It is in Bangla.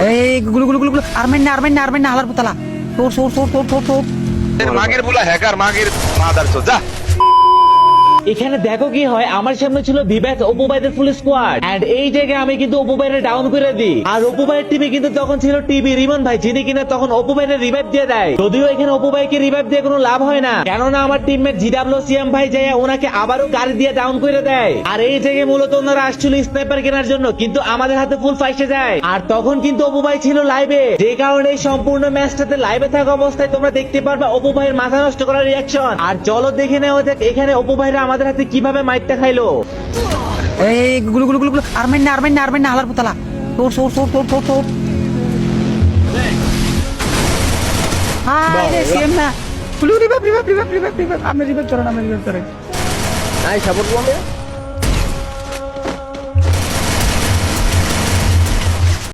এই গুলু গুলু গুলু গুলু আরমেন না হালার পুতলা তোর মাগের বুলা হ্যাকার মাগের মাদার চোদ যা। এখানে দেখো কি হয়, আমার সামনে ছিল ভিভ্যাক্স অপু ভাইদের ফুল স্কোয়াড এন্ড এই জায়গায় আমি কিন্তু অপু ভাইয়ের ডাউন করে দিই। আর অপু ভাইয়ের টিমে কিন্তু তখন ছিল টিভি রিমন ভাই, যিনি কিনা তখন অপু ভাইয়ের রিভাইভ দিয়ে দেয়। যদিও এখানে অপু ভাইকে রিভাইভ দিয়ে কোনো লাভ হয় না, কেননা আমার টিমমেট জিডাব্লিউসিএম ভাই যায় ওনাকে আবারও গাড়ি দিয়ে ডাউন করে দেয়। আর এই জায়গায় মূলত ওনারা আসছিল স্নাইপার কেনার জন্য, কিন্তু আমাদের হাতে ফুল ফাইসে যায়। আর তখন কিন্তু অপু ভাই ছিল লাইভে, যে কারণে এই সম্পূর্ণ ম্যাচটাতে লাইভে থাকা অবস্থায় তোমরা দেখতে পারবে অপু ভাইয়ের মাথা নষ্ট করার রিয়াকশন। আর চলো দেখে নেওয়া যাক এখানে অপু ভাইরা আমাদের হাতে কিভাবে মাইরটা খাইলো। এই গুলু গুলু গুলু গুলু আরমেন না হালার পুতলা তোর হাই রে সিএম না গুলু রিভাইভ আমি রিভাইভ করেন নাই সাপোর্ট করবে